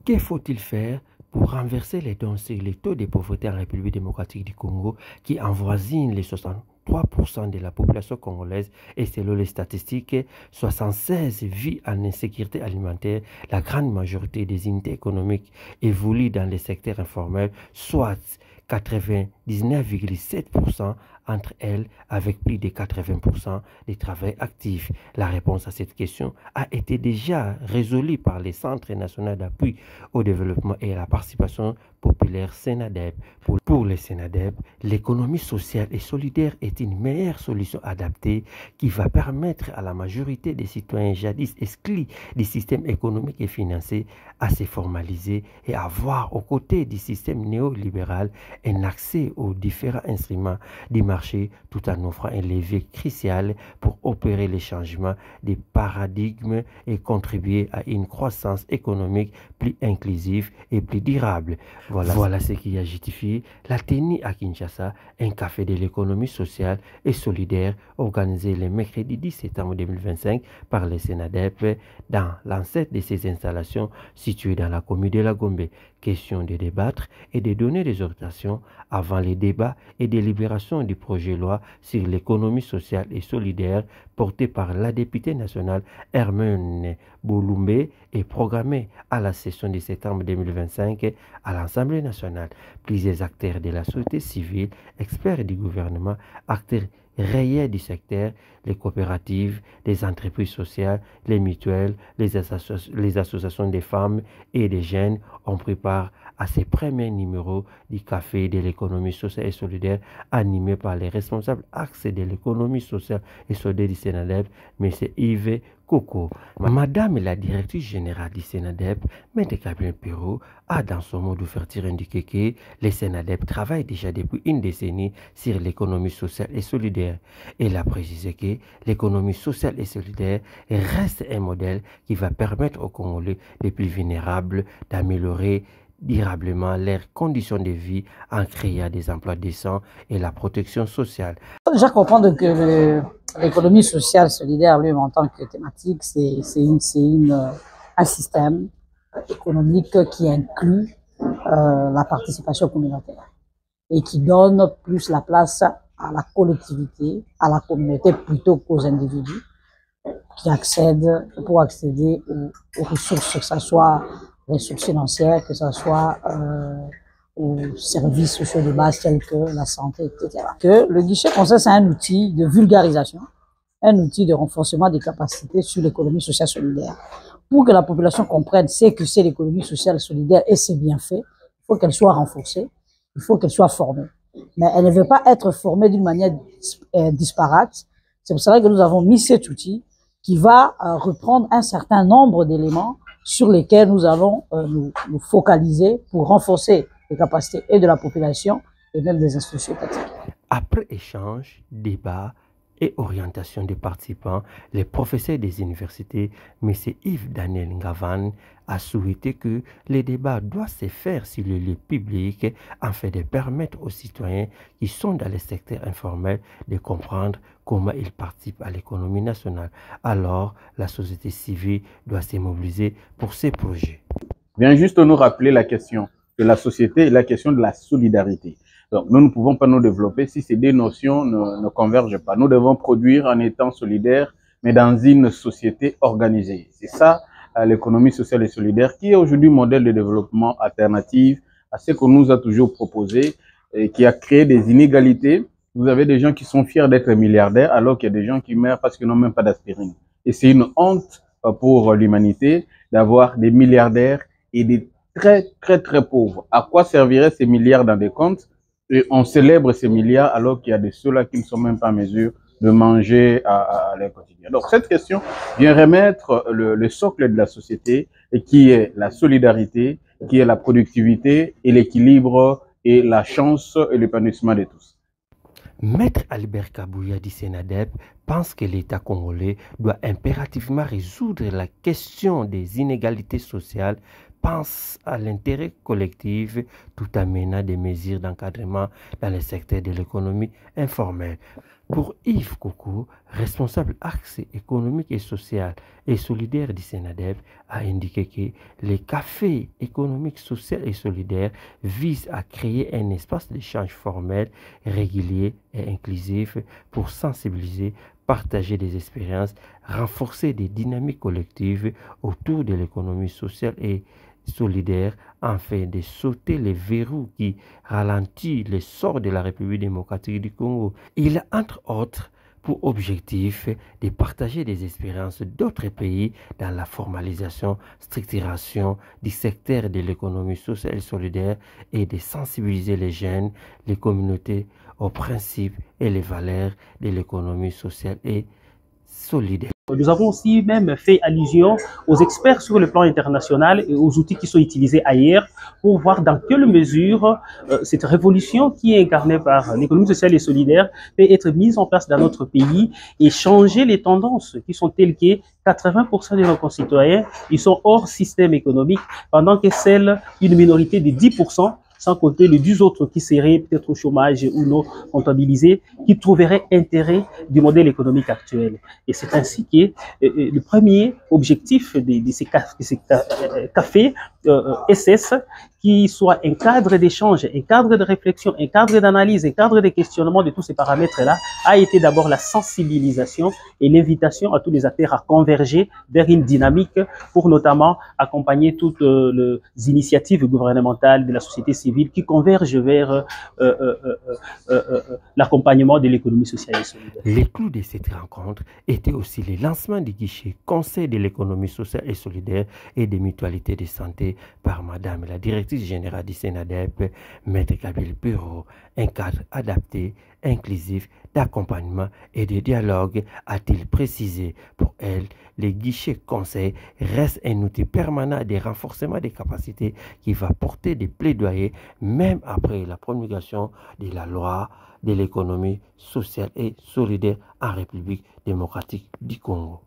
Que faut-il faire pour renverser les taux de pauvreté en République démocratique du Congo qui avoisine les 63% de la population congolaise et selon les statistiques, 76 vit en insécurité alimentaire. La grande majorité des unités économiques évoluent dans les secteurs informels, soit 99,7% entre elles, avec plus de 80% des travailleurs actifs. La réponse à cette question a été déjà résolue par les Centres nationaux d'appui au développement et à la participation populaire SENADEP. Pour les SENADEP, l'économie sociale et solidaire est une meilleure solution adaptée qui va permettre à la majorité des citoyens jadis exclus du système économique et financier à se formaliser et avoir aux côtés du système néolibéral un accès aux différents instruments du marché tout en offrant un levier crucial pour opérer les changements des paradigmes et contribuer à une croissance économique plus inclusive et plus durable. Voilà ce qui a justifié la tenue à Kinshasa, un café de l'économie sociale et solidaire organisé le mercredi 10 septembre 2025 par les SENADEP dans l'enceinte de ces installations situées dans la commune de la Gombe. Question de débattre et de donner des orientations avant les débats et délibérations du projet de loi sur l'économie sociale et solidaire porté par la députée nationale Hermine Bouloumé et programmé à la session de septembre 2025 à l'Assemblée nationale. Plusieurs acteurs de la société civile, experts du gouvernement, acteurs réels du secteur, les coopératives, les entreprises sociales, les mutuelles, les associations des femmes et des jeunes ont pris part à ce premier numéro du Café de l'économie sociale et solidaire animé par les responsables axes de l'économie sociale et solidaire du SENADEP, M. Yves Coco. Madame la directrice générale du SENADEP, M. Gabriel Perrault, a dans son mot d'ouverture indiqué que les SENADEP travaillent déjà depuis une décennie sur l'économie sociale et solidaire. Elle a précisé que l'économie sociale et solidaire reste un modèle qui va permettre aux Congolais les plus vulnérables d'améliorer durablement leurs conditions de vie en créant des emplois décents et la protection sociale. Il faut déjà comprendre que l'économie sociale solidaire, lui, en tant que thématique, c'est un système économique qui inclut la participation communautaire et qui donne plus la place à la collectivité, à la communauté plutôt qu'aux individus qui accèdent pour accéder aux ressources, que ce soit ressources financières, que ce soit aux services sociaux de base tels que la santé, etc. Que le guichet conseil, c'est un outil de vulgarisation, un outil de renforcement des capacités sur l'économie sociale solidaire. Pour que la population comprenne ce que c'est l'économie sociale solidaire et ses bienfaits, il faut qu'elle soit renforcée, il faut qu'elle soit formée. Mais elle ne veut pas être formée d'une manière disparate. C'est pour cela que nous avons mis cet outil qui va reprendre un certain nombre d'éléments sur lesquels nous allons nous focaliser pour renforcer les capacités et de la population et même des institutions étatiques. Après échange, débat et orientation des participants, les professeurs des universités, M. Yves Daniel Ngavan, a souhaité que les débats doivent se faire sur le lieu public afin de permettre aux citoyens qui sont dans le secteur informel de comprendre comment ils participent à l'économie nationale. Alors, la société civile doit se mobiliser pour ces projets. Vient juste nous rappeler la question de la société et la question de la solidarité. Donc, nous ne pouvons pas nous développer si ces deux notions ne convergent pas. Nous devons produire en étant solidaires, mais dans une société organisée. C'est ça, l'économie sociale et solidaire, qui est aujourd'hui modèle de développement alternatif à ce qu'on nous a toujours proposé et qui a créé des inégalités. Vous avez des gens qui sont fiers d'être milliardaires alors qu'il y a des gens qui meurent parce qu'ils n'ont même pas d'aspirine. Et c'est une honte pour l'humanité d'avoir des milliardaires et des très pauvres. À quoi serviraient ces milliards dans des comptes? Et on célèbre ces milliards alors qu'il y a de ceux-là qui ne sont même pas en mesure de manger à leur quotidien. Donc cette question vient remettre le socle de la société et qui est la solidarité, qui est la productivité et l'équilibre et la chance et l'épanouissement de tous. Maître Albert Kabouya du SENADEP pense que l'État congolais doit impérativement résoudre la question des inégalités sociales, pense à l'intérêt collectif tout en menant des mesures d'encadrement dans le secteur de l'économie informelle. Pour Yves Koukou, responsable axe économique et social et solidaire du Sénadeb, a indiqué que les cafés économiques, sociaux et solidaires visent à créer un espace d'échange formel, régulier et inclusif pour sensibiliser, partager des expériences, renforcer des dynamiques collectives autour de l'économie sociale et solidaire afin de sauter les verrous qui ralentissent l'essor de la République démocratique du Congo. Il a entre autres pour objectif de partager des expériences d'autres pays dans la formalisation, structuration du secteur de l'économie sociale et solidaire et de sensibiliser les jeunes, les communautés aux principes et les valeurs de l'économie sociale et solidaire. Nous avons aussi même fait allusion aux experts sur le plan international et aux outils qui sont utilisés ailleurs pour voir dans quelle mesure cette révolution qui est incarnée par l'économie sociale et solidaire peut être mise en place dans notre pays et changer les tendances qui sont telles que 80% de nos concitoyens ils sont hors système économique pendant que celle d'une minorité de 10%, sans compter les 10 autres qui seraient peut-être au chômage ou non comptabilisés, qui trouveraient intérêt du modèle économique actuel. Et c'est ainsi que le premier objectif de ces cafés SS, qui soit un cadre d'échange, un cadre de réflexion, un cadre d'analyse, un cadre de questionnement de tous ces paramètres-là, a été d'abord la sensibilisation et l'invitation à tous les acteurs à converger vers une dynamique pour notamment accompagner toutes les initiatives gouvernementales de la société civile qui convergent vers l'accompagnement de l'économie sociale et solidaire. Les clous de cette rencontre étaient aussi le lancement du guichet Conseil de l'économie sociale et solidaire et des mutualités de santé par Madame la directrice générale du Sénadeb, Maître Gabriel Bureau, un cadre adapté, inclusif, d'accompagnement et de dialogue, a-t-il précisé. Pour elle, les guichets conseils restent un outil permanent de renforcement des capacités qui va porter des plaidoyers même après la promulgation de la loi de l'économie sociale et solidaire en République démocratique du Congo.